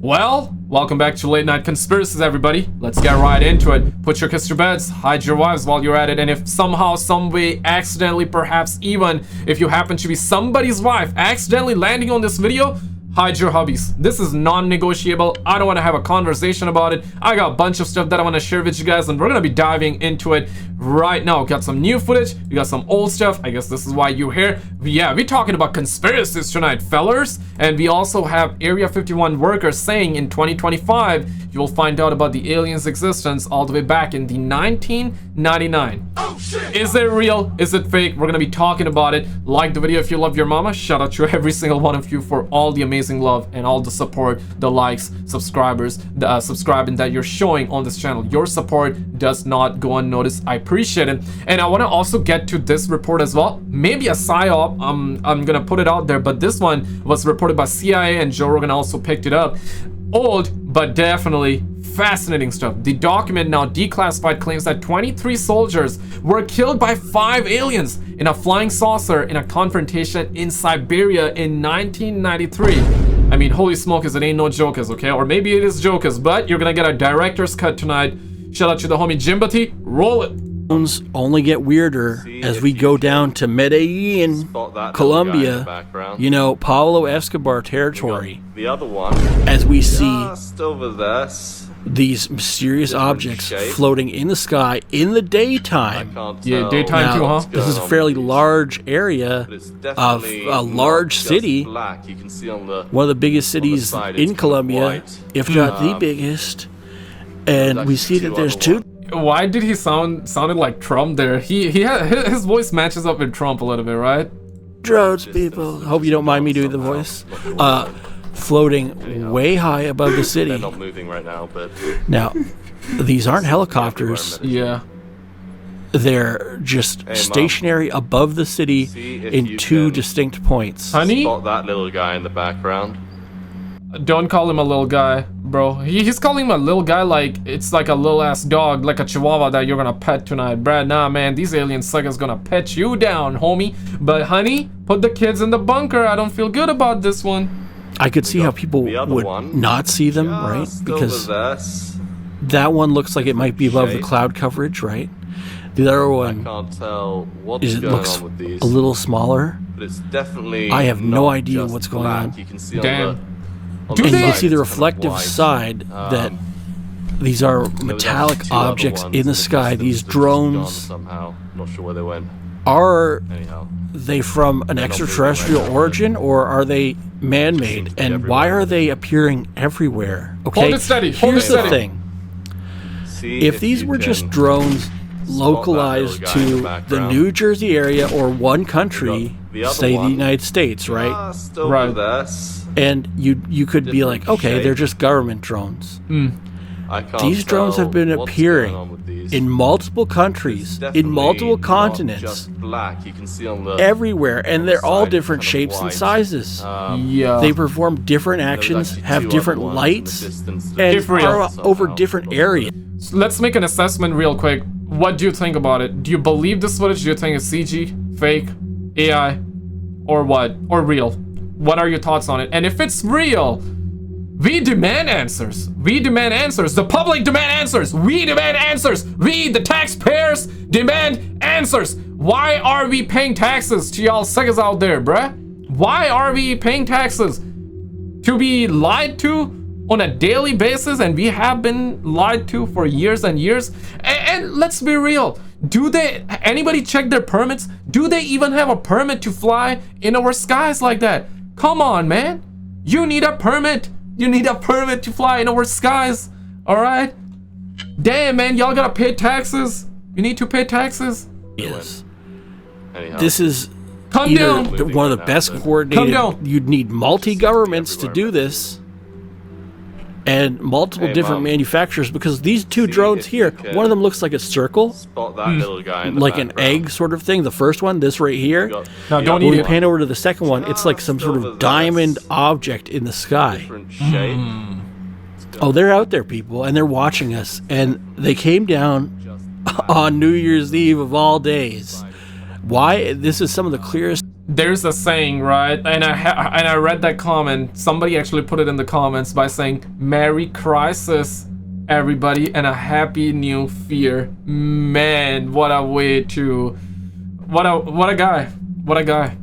Well, welcome back to Late Night Conspiracies, everybody. Let's get right into it. Put your kids to beds, hide your wives while you're at it, and if somehow, some way, accidentally, perhaps even if you happen to be somebody's wife, accidentally landing on this video, hide your hobbies. This is non-negotiable. I don't want to have a conversation about it. I got a bunch of stuff that I want to share with you guys, and we're going to be diving into it right now. We got some new footage. We got some old stuff. I guess this is why you're here. Yeah, we're talking about conspiracies tonight, fellers. And we also have Area 51 workers saying in 2025, you'll find out about the aliens' existence all the way back in the 1999. Oh, shit. Is it real? Is it fake? We're going to be talking about it. Like the video if you love your mama. Shout out to every single one of you for all the amazing love and all the support, the likes, subscribers, the subscribing that you're showing on this channel. Your support does not go unnoticed. I appreciate it. And I want to also get to this report as well. Maybe a psyop. I'm gonna put it out there, but this one was reported by CIA, and Joe Rogan also picked it up. Old, but definitely fascinating stuff. The document, now declassified, claims that 23 soldiers were killed by 5 aliens in a flying saucer in a confrontation in Siberia in 1993. I mean, holy smokers, it ain't no jokers, okay? Or maybe it is jokers, but you're gonna get a director's cut tonight. Shout out to the homie Jimbati. Roll it. Only get weirder as we go down to Medellin, Colombia, you know, Pablo Escobar territory. The other one, as we see over there, these mysterious objects floating in the sky in the daytime. Yeah, daytime too, huh? This is a fairly large area of a large city, one of the biggest cities in Colombia, if not the biggest. And we see that there's two. Why did he sounded like Trump there? His voice matches up with Trump a little bit, right? Drones, people. Hope you don't mind me doing the voice. Floating way high above the city. They're not moving right now, but now these aren't helicopters. Yeah. They're just stationary above the city in 2 distinct points. Honey? Spot that little guy in the background. Don't call him a little guy, bro. He's calling him a little guy like it's like a little ass dog, like a chihuahua that you're gonna pet tonight. Brad, nah, man, these alien suckers gonna pet you down, homie. But honey, put the kids in the bunker. I don't feel good about this one. I could see how people would not see them, right? Because that one looks like it might be above the cloud coverage, right? The other one, I can't tell what's it going looks on with these, a little smaller. but it's definitely I have no idea what's going on. You can see Damn. on the And you can side, see the it's kind of reflective white. side that these are metallic Two other objects ones in the in sky. distance These that have gone drones, somehow. Not sure where they went. are Anyhow, they from an not extraterrestrial moving right now. origin, or are they man-made? Seems to be And why everywhere. are they appearing everywhere? Okay, Hold it steady. Hold here's it the steady. thing. see If these you were can just drones localized little guy in to the the background. New Jersey area or one country, The other say the one. United States, right? Just over Right. there. And you could be like, Different okay, shape. they're just government drones. I can't These drones tell have been what's appearing going on with these. in multiple countries, in Definitely multiple not continents, just black. You can see on the everywhere, and they're all side, different kind of shapes and white. sizes. Yeah. They perform different there's actions, actually have two different other ones in the lights, distance that and Different. are over somehow. different areas. So let's make an assessment real quick. What do you think about it? Do you believe this footage? Do you think it's CG, fake, AI, or what? Or real? What are your thoughts on it? And if it's real, we demand answers. We demand answers. The public demand answers. We demand answers. We, the taxpayers, demand answers. Why are we paying taxes to y'all suckers out there, bruh? Why are we paying taxes? To be lied to on a daily basis, and we have been lied to for years and years. And let's be real. Do anybody check their permits? Do they even have a permit to fly in our skies like that? Come on, man. You need a permit. You need a permit to fly in our skies. All right? Damn, man. Y'all gotta pay taxes. You need to pay taxes. Yes. Anyhow, This is Come either down. one of the best coordinated. down. You'd need multi-governments to do this, and multiple Hey, different Mom. manufacturers, because these two See drones if here, you can one of them looks like a circle, spot that little guy in the like an background. egg sort of thing. The first one, this right here. Got Now, the don't other eat When we it. pan over to the second one, it's like some sort over of there. diamond object in the sky. different shape. Oh, they're out there, people, and they're watching us. And they came down on New Year's Eve of all days. Why? This is some of the clearest there's a saying, right? And I read that comment. Somebody actually put it in the comments by saying, "Merry Crisis, everybody, and a Happy New Fear." Man, what a way to... What a guy. What a guy.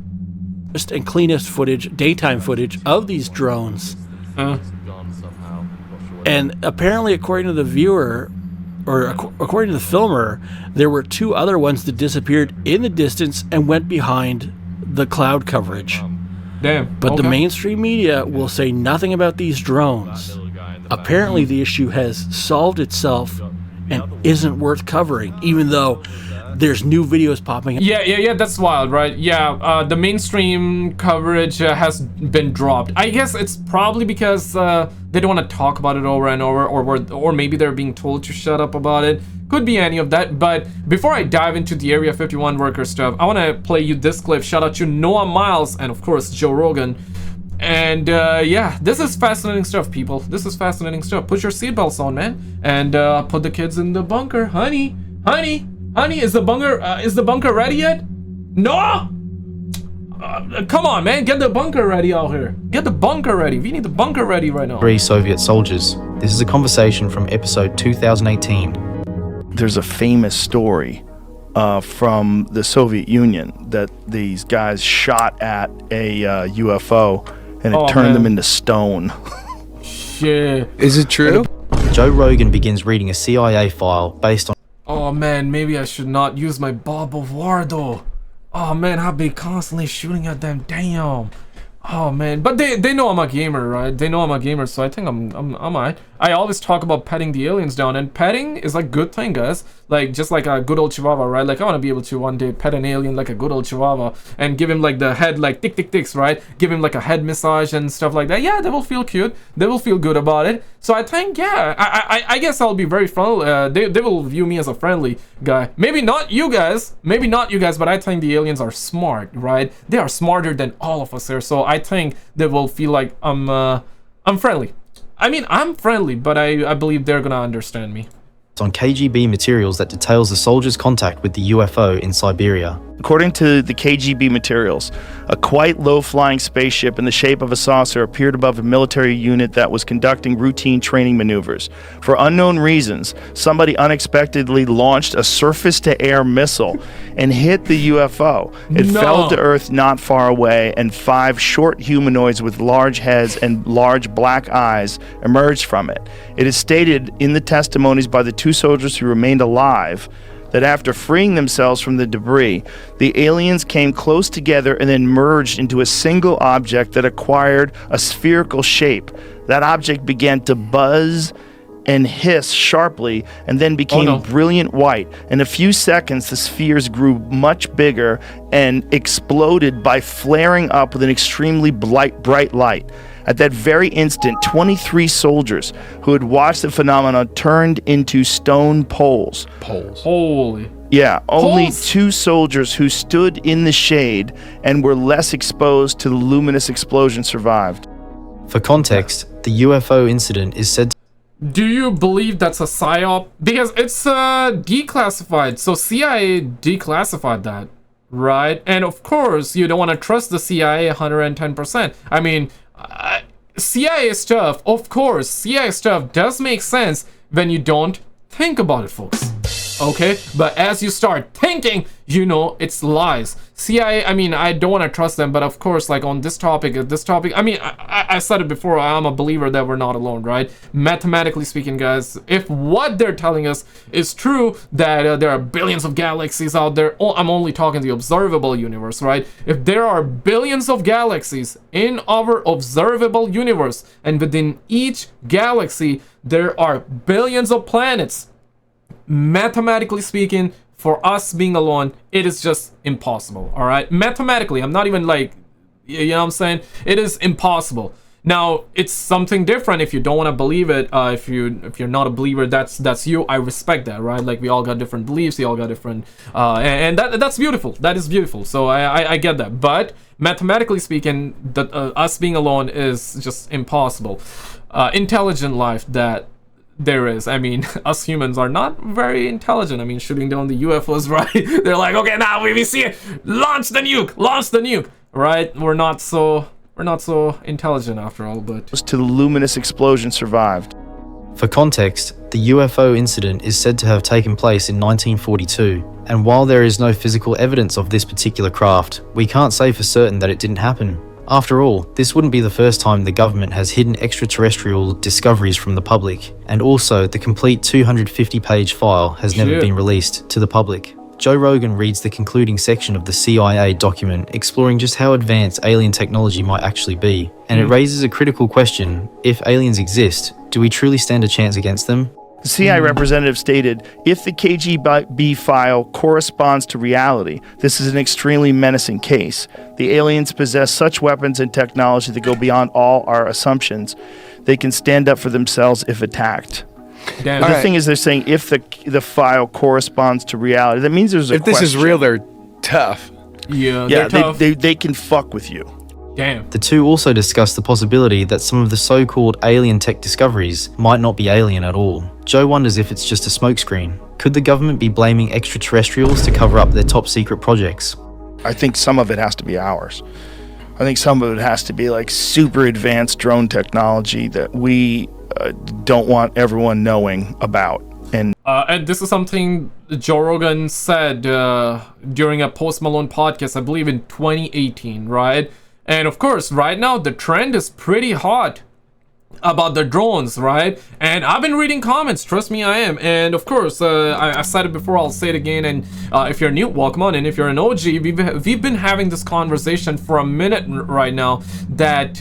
And cleanest footage, daytime footage of these drones. And apparently, according to the viewer, or according to the filmer, there were 2 other ones that disappeared in the distance and went behind the cloud coverage. Damn. But the mainstream media will say nothing about these drones. Apparently, the issue has solved itself and isn't worth covering, even though there's new videos popping up. Yeah, that's wild, right? Yeah, the mainstream coverage has been dropped. I guess it's probably because they don't want to talk about it over and over, or maybe they're being told to shut up about it. Could be any of that. But before I dive into the Area 51 worker stuff, I want to play you this clip. Shout out to Noah Miles and, of course, Joe Rogan. And yeah, this is fascinating stuff, people. This is fascinating stuff. Put your seatbelts on, man, and put the kids in the bunker. Honey, is the bunker ready yet? No. Come on, man, get the bunker ready out here. Get the bunker ready. We need the bunker ready right now. 3 Soviet soldiers. This is a conversation from episode 2018. There's a famous story from the Soviet Union that these guys shot at a UFO and it turned them into stone. Shit. Is it true? Joe Rogan begins reading a CIA file based on... Oh man, maybe I should not use my Bob of War though. Oh man, I'll be constantly shooting at them. Damn. Oh man, but they know I'm a gamer, right? They know I'm a gamer, so I think I'm alright. I always talk about petting the aliens down, and petting is a good thing, guys. Like, just like a good old chihuahua, right? Like, I want to be able to one day pet an alien like a good old chihuahua and give him like the head, like ticks, right? Give him like a head massage and stuff like that. Yeah, they will feel cute. They will feel good about it. So I think, yeah, I guess I'll be very friendly. They will view me as a friendly guy. Maybe not you guys, but I think the aliens are smart, right? They are smarter than all of us here. So I think they will feel like I'm friendly. I mean, I'm friendly, but I believe they're gonna understand me. on KGB materials that details the soldiers' contact with the UFO in Siberia. According to the KGB materials, a quite low-flying spaceship in the shape of a saucer appeared above a military unit that was conducting routine training maneuvers. For unknown reasons, somebody unexpectedly launched a surface-to-air missile and hit the UFO. It fell to Earth not far away, and 5 short humanoids with large heads and large black eyes emerged from it. It is stated in the testimonies by the 2 soldiers who remained alive that after freeing themselves from the debris, the aliens came close together and then merged into a single object that acquired a spherical shape. That object began to buzz and hiss sharply and then became brilliant white. In a few seconds, the spheres grew much bigger and exploded by flaring up with an extremely bright light. At that very instant, 23 soldiers who had watched the phenomenon turned into stone poles. Holy. Yeah, only 2 soldiers who stood in the shade and were less exposed to the luminous explosion survived. For context, the UFO incident is said to... Do you believe that's a psyop? Because it's declassified, so CIA declassified that, right? And of course, you don't want to trust the CIA 110%. I mean, CIA stuff, of course, CIA stuff does make sense when you don't think about it, folks. Okay, but as you start thinking, you know it's lies. CIA, I mean, I don't want to trust them, but of course, like on this topic, I mean, I said it before, I'm a believer that we're not alone, right? Mathematically speaking, guys, if what they're telling us is true, that there are billions of galaxies out there, I'm only talking the observable universe, right? If there are billions of galaxies in our observable universe, and within each galaxy, there are billions of planets, mathematically speaking, for us being alone, it is just impossible. All right, mathematically, I'm not even like, you know what I'm saying, it is impossible. Now it's something different if you don't want to believe it. If you're not a believer, that's you. I respect that, right? Like, we all got different beliefs, we all got different and that's beautiful. That is beautiful. So I get that, but mathematically speaking, that us being alone is just impossible. Intelligent life that there is. I mean, us humans are not very intelligent. I mean, shooting down the UFOs, right? They're like, okay, now we see it. Launch the nuke. right? We're not so intelligent after all, but to the luminous explosion survived. For context, the UFO incident is said to have taken place in 1942, and while there is no physical evidence of this particular craft, we can't say for certain that it didn't happen. After all, this wouldn't be the first time the government has hidden extraterrestrial discoveries from the public, and also the complete 250-page file has never been released to the public. Joe Rogan reads the concluding section of the CIA document exploring just how advanced alien technology might actually be, and it raises a critical question: if aliens exist, do we truly stand a chance against them? The CIA representative stated, if the KGB file corresponds to reality, this is an extremely menacing case. The aliens possess such weapons and technology that go beyond all our assumptions. They can stand up for themselves if attacked. damn. The thing is, they're saying if the file corresponds to reality, that means there's a If this is question. real, they're tough. Yeah, Yeah, they're tough. they can fuck with you. Damn. The two also discuss the possibility that some of the so-called alien tech discoveries might not be alien at all. Joe wonders if it's just a smokescreen. Could the government be blaming extraterrestrials to cover up their top secret projects? I think some of it has to be ours. I think some of it has to be like super advanced drone technology that we don't want everyone knowing about. And this is something Joe Rogan said during a Post Malone podcast, I believe in 2018, right? And of course, right now, the trend is pretty hot about the drones, right? And I've been reading comments, trust me, I am. And of course, I said it before, I'll say it again. And if you're new, welcome on. And if you're an OG, we've been having this conversation for a minute right now that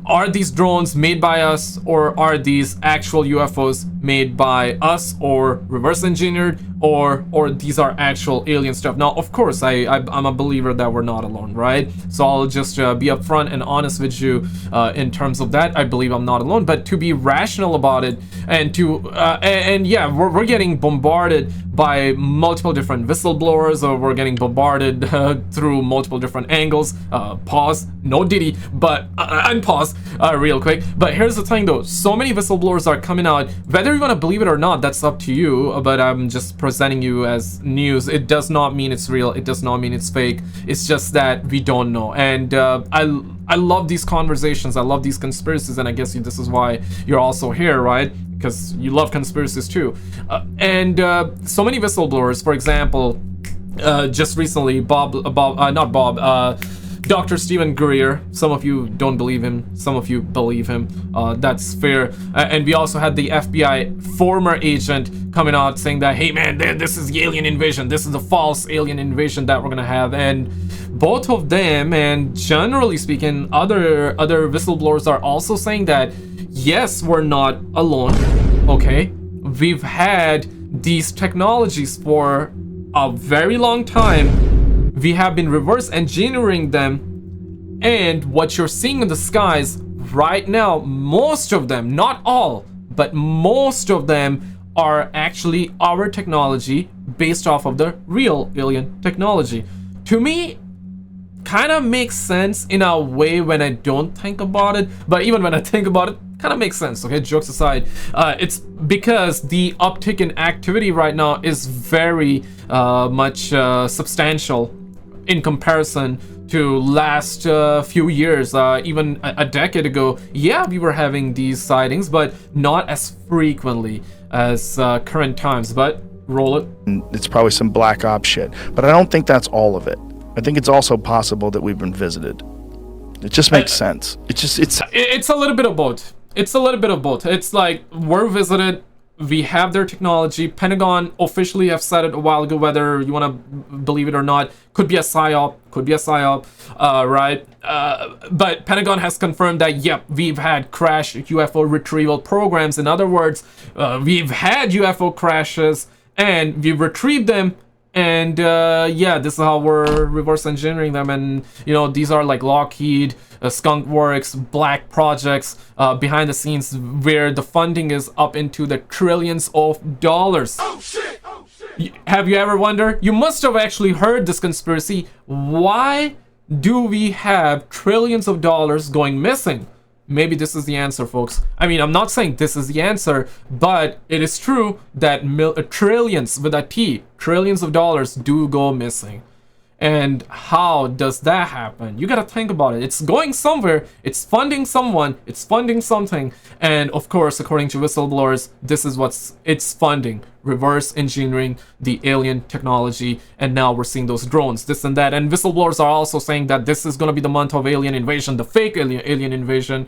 are these drones made by us, or are these actual UFOs made by us, or reverse engineered, or these are actual alien stuff? Now, of course, I'm a believer that we're not alone, right? So I'll just be upfront and honest with you in terms of that. I believe I'm not alone, but to be rational about it, and yeah, we're getting bombarded by multiple different whistleblowers, or we're getting bombarded through multiple different angles. Pause, no Diddy, but unpause real quick. But here's the thing though, so many whistleblowers are coming out, whether you want to believe it or not, that's up to you, but I'm just presenting you as news. It does not mean it's real, it does not mean it's fake, it's just that we don't know. And I love these conversations, I love these conspiracies, and I guess this is why you're also here, right? Because you love conspiracies too. And so many whistleblowers, for example, just recently, Dr. Stephen Greer, some of you don't believe him, some of you believe him, that's fair. And we also had the FBI former agent coming out saying that, hey man, this is the alien invasion, this is the false alien invasion that we're gonna have. And both of them, and generally speaking, other whistleblowers are also saying that, yes, we're not alone, okay? We've had these technologies for a very long time. We have been reverse engineering them, and what you're seeing in the skies right now, most of them, not all, but most of them are actually our technology based off of the real alien technology. To me, kind of makes sense in a way when I don't think about it, but even when I think about it, kind of makes sense, okay? Jokes aside, it's because the uptick in activity right now is very much substantial in comparison to last few years. Even a decade ago, yeah, we were having these sightings, but not as frequently as current times. But roll it. It's probably some black ops shit, but I don't think that's all of it. I think it's also possible that we've been visited. It just makes sense. It's a little bit of both. It's a little bit of both. It's like we're visited, we have their technology. Pentagon officially have said it a while ago, whether you want to believe it or not. Could be a psyop, right? But Pentagon has confirmed that, yep, we've had crash UFO retrieval programs. In other words, we've had UFO crashes and we've retrieved them. And yeah, this is how we're reverse engineering them. And you know, these are like Lockheed, Skunk Works, black projects behind the scenes where the funding is up into the trillions of dollars. Oh shit! Oh shit! Have you ever wondered? You must have actually heard this conspiracy. Why do we have trillions of dollars going missing? Maybe this is the answer, folks. I mean, I'm not saying this is the answer, but it is true that trillions with a T, trillions of dollars do go missing. And how does that happen? You gotta think about it. It's going somewhere, it's funding someone, it's funding something, and of course, according to whistleblowers, this is what's it's funding. Reverse engineering the alien technology, and now we're seeing those drones, this and that. And whistleblowers are also saying that this is gonna be the month of alien invasion, the fake alien invasion.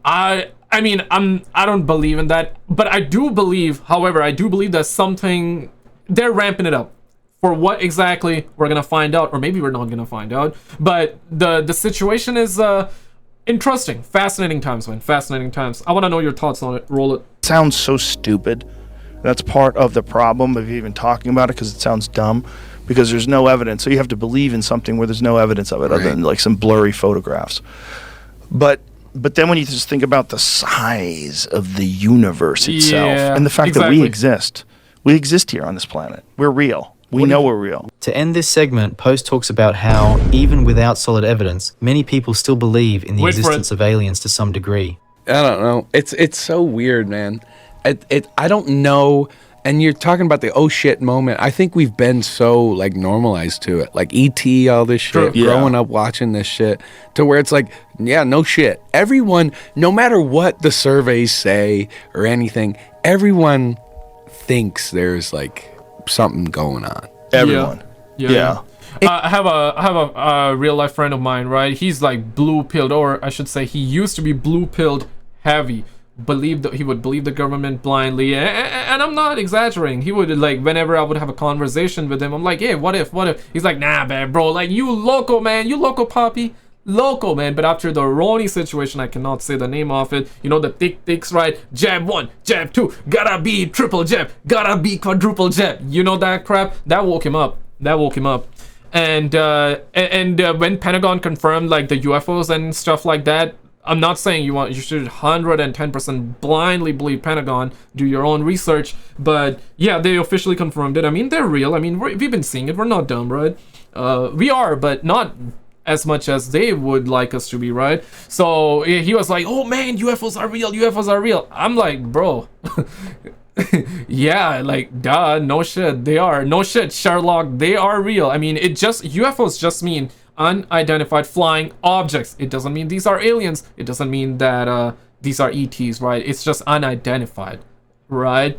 I mean, I don't believe in that, but I do believe, however, I do believe that something, they're ramping it up. For what exactly, we're gonna find out, or maybe we're not gonna find out. But the situation is interesting, fascinating times, man, fascinating times. I want to know your thoughts on it. Roll it. Sounds so stupid. That's part of the problem of even talking about it, because it sounds dumb, because there's no evidence. So you have to believe in something where there's no evidence of it, other than like some blurry photographs. But then when you just think about the size of the universe itself, and the fact that we exist here on this planet, we're real. We know we're real. To end this segment, Post talks about how, even without solid evidence, many people still believe in the existence of aliens to some degree. I don't know. It's so weird, man. I don't know. And you're talking about the oh shit moment. I think we've been so like normalized to it, like ET, all this shit, growing up watching this shit, to where it's like, yeah, no shit. Everyone, no matter what the surveys say or anything, everyone thinks there's like something going on. Everyone. Yeah. I have a real life friend of mine, right? He's like blue pilled, or I should say he used to be blue pilled heavy. He would believe the government blindly, and I'm not exaggerating. He would, like, whenever I would have a conversation with him, I'm like, hey, what if? He's like, nah, man, bro, like, you loco, man, you loco poppy. Local, man. But after the Roni situation, I cannot say the name of it, you know, the thicks, right? Jab 1, jab 2, gotta be triple jab, gotta be quadruple jab, you know, that crap. That woke him up. And when Pentagon confirmed like the UFOs and stuff like that, I'm not saying you should 110% blindly believe Pentagon, do your own research, but yeah, they officially confirmed it. I mean, they're real. I mean, we've been seeing it. We're not dumb, right? We are, but not as much as they would like us to be, right? So he was like, oh man, UFOs are real. I'm like, bro, yeah, like, duh, no shit, they are. No shit, Sherlock, they are real. I mean, UFOs just mean unidentified flying objects. It doesn't mean these are aliens. It doesn't mean that these are ETs, right? It's just unidentified, right?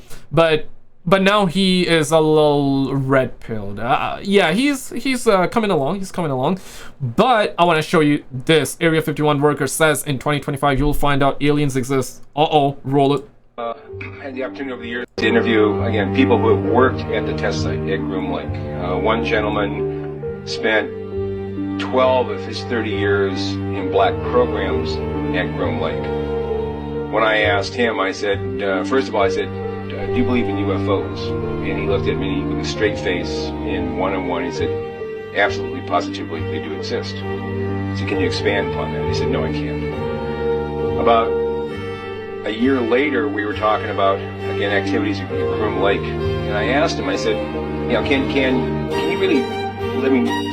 But now he is a little red-pilled. Yeah, he's coming along. But I want to show you this. Area 51 worker says in 2025 you'll find out aliens exist. Roll it. I had the opportunity over the years to interview, again, people who have worked at the test site at Groom Lake. One gentleman spent 12 of his 30 years in black programs at Groom Lake. When I asked him, I said, first of all, do you believe in UFOs? And he looked at me with a straight face in one-on-one. He said, absolutely, positively, they do exist. I said, can you expand upon that? He said, no, I can't. About a year later, we were talking about, again, activities at Groom Lake. And I asked him, I said, you know, can you really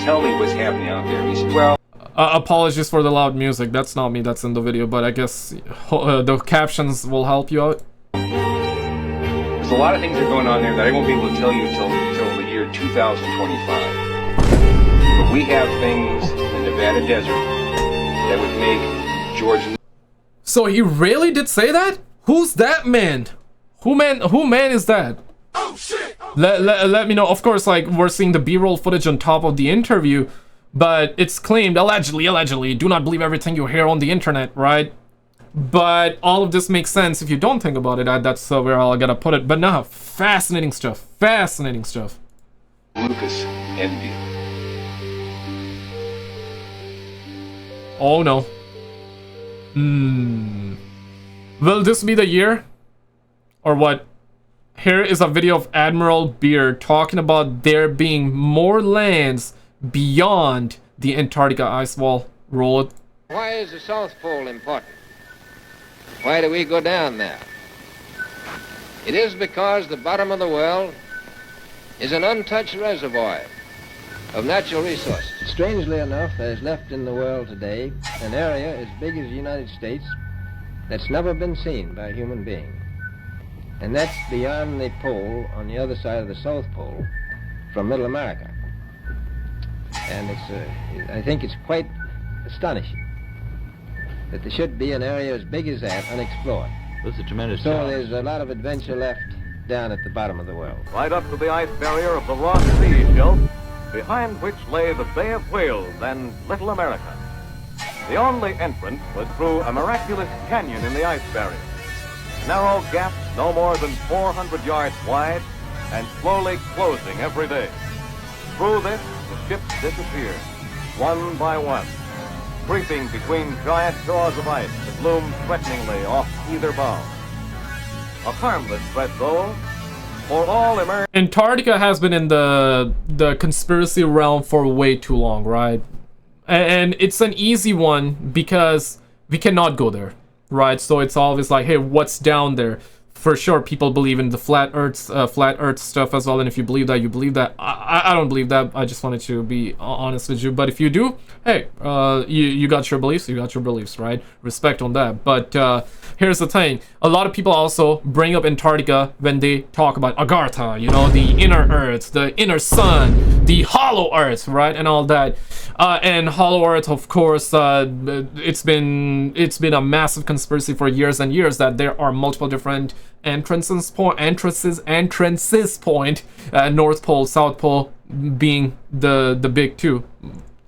tell me what's happening out there? And he said, well... apologies for the loud music. That's not me, that's in the video, but I guess the captions will help you out. There's a lot of things that are going on there that I won't be able to tell you until the year 2025. But we have things in the Nevada desert that would make George... So he really did say that? Who's that man? Who man is that? Oh shit! Let me know. Of course, like, we're seeing the B-roll footage on top of the interview, but it's claimed, allegedly, do not believe everything you hear on the internet, right? But all of this makes sense if you don't think about it. That's where I gotta put it. But no, fascinating stuff. Lucas envy. Oh no. Will this be the year? Or what? Here is a video of Admiral Beard talking about there being more lands beyond the Antarctica ice wall. Roll it. Why is the South Pole important? Why do we go down there? It is because the bottom of the world is an untouched reservoir of natural resources. Strangely enough, there's left in the world today an area as big as the United States that's never been seen by a human being. And that's beyond the pole on the other side of the South Pole from Middle America. And I think it's quite astonishing that there should be an area as big as that unexplored. This is a tremendous So challenge. there's a lot of adventure left down at the bottom of the world. Right up to the ice barrier of the Ross Sea shelf, behind which lay the Bay of Whales and Little America. The only entrance was through a miraculous canyon in the ice barrier. Narrow gaps no more than 400 yards wide and slowly closing every day. Through this, the ships disappeared, one by one, creeping between giant jaws of ice that loomed threateningly off either bow. A harmless threat, though, for all American... Antarctica has been in the conspiracy realm for way too long, right? And it's an easy one because we cannot go there, right? So it's always like, hey, what's down there? For sure, people believe in the flat Earth stuff as well, and if you believe that, you believe that. I don't believe that. I just wanted to be honest with you. But if you do, hey, you got your beliefs, right? Respect on that. But here's the thing: a lot of people also bring up Antarctica when they talk about Agartha, you know, the inner Earth, the inner Sun, the hollow Earth, right, and all that. And hollow Earth, of course, it's been a massive conspiracy for years and years that there are multiple different entrances point, North Pole, South Pole being the big two.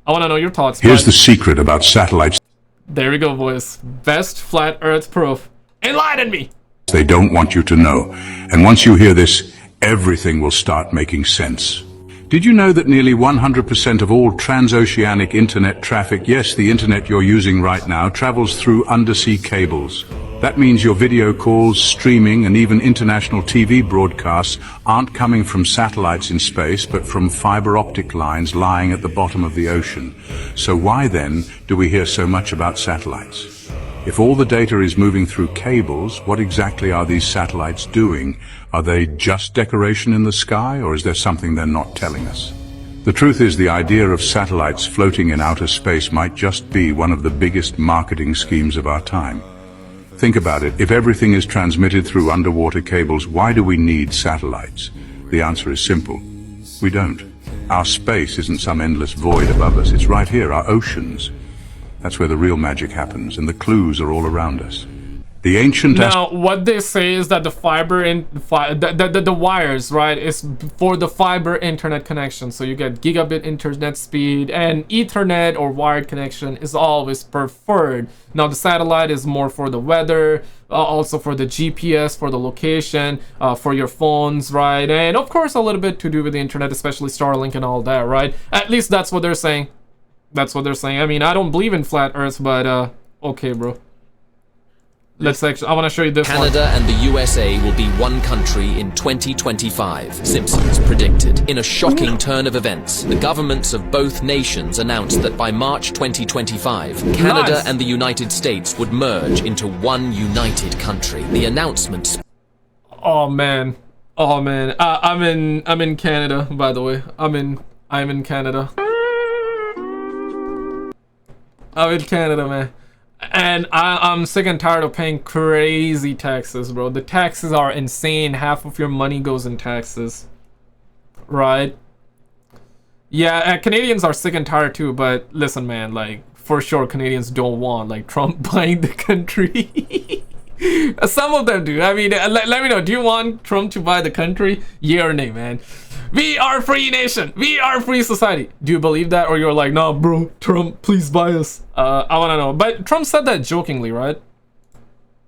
I want to know your thoughts. Here's the secret about satellites. There we go, boys. Best flat Earth proof. Enlighten me. They don't want you to know. And once you hear this, everything will start making sense. Did you know that nearly 100% of all transoceanic internet traffic, yes, the internet you're using right now, travels through undersea cables? That means your video calls, streaming, and even international TV broadcasts aren't coming from satellites in space, but from fiber optic lines lying at the bottom of the ocean. So why then do we hear so much about satellites? If all the data is moving through cables, what exactly are these satellites doing? Are they just decoration in the sky, or is there something they're not telling us? The truth is, the idea of satellites floating in outer space might just be one of the biggest marketing schemes of our time. Think about it. If everything is transmitted through underwater cables, why do we need satellites? The answer is simple. We don't. Our space isn't some endless void above us. It's right here, our oceans. That's where the real magic happens, and the clues are all around us. The ancient... Now, what they say is that the fiber in the wires, right, is for the fiber internet connection. So you get gigabit internet speed, and Ethernet or wired connection is always preferred. Now, the satellite is more for the weather, also for the GPS, for the location, for your phones, right? And of course, a little bit to do with the internet, especially Starlink and all that, right? At least that's what they're saying. That's what they're saying. I mean, I don't believe in flat Earth, but okay, bro. Let's actually, I want to show you this Canada and the USA will be one country in 2025, Simpsons predicted. In a shocking turn of events, the governments of both nations announced that by March 2025, Canada and the United States would merge into one united country. The announcement... Oh man. Oh man. I'm in Canada, by the way. I'm in Canada. I'm in Canada, man. And I'm sick and tired of paying crazy taxes, bro. The taxes are insane. Half of your money goes in taxes. Right? Yeah, Canadians are sick and tired too, but listen, man, like, for sure Canadians don't want, like, Trump buying the country. Some of them do. I mean, let me know. Do you want Trump to buy the country? Yeah or nay, man? We are a free nation. We are a free society. Do you believe that? Or you're like, nah, bro, Trump, please buy us. I want to know. But Trump said that jokingly, right?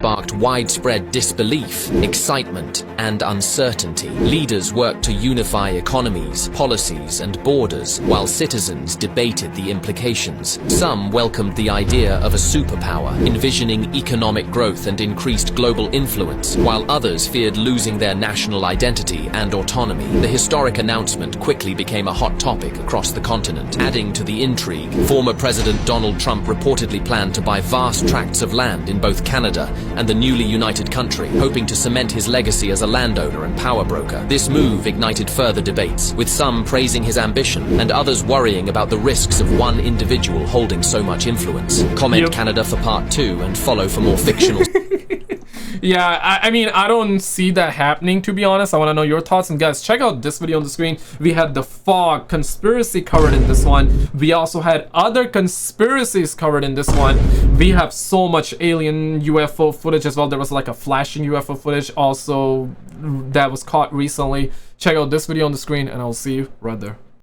sparked widespread disbelief, excitement, and uncertainty. Leaders worked to unify economies, policies, and borders, while citizens debated the implications. Some welcomed the idea of a superpower, envisioning economic growth and increased global influence, while others feared losing their national identity and autonomy. The historic announcement quickly became a hot topic across the continent. Adding to the intrigue, former President Donald Trump reportedly planned to buy vast tracts of land in both Canada and the newly united country, hoping to cement his legacy as a landowner and power broker. This move ignited further debates, with some praising his ambition and others worrying about the risks of one individual holding so much influence. Comment Canada for part 2 and follow for more fictional... Yeah, I mean, I don't see that happening, to be honest. I want to know your thoughts. And guys, check out this video on the screen. We had the fog conspiracy covered in this one. We also had other conspiracies covered in this one. We have so much alien UFO footage as well. There was like a flashing UFO footage also that was caught recently. Check out this video on the screen, and I'll see you right there.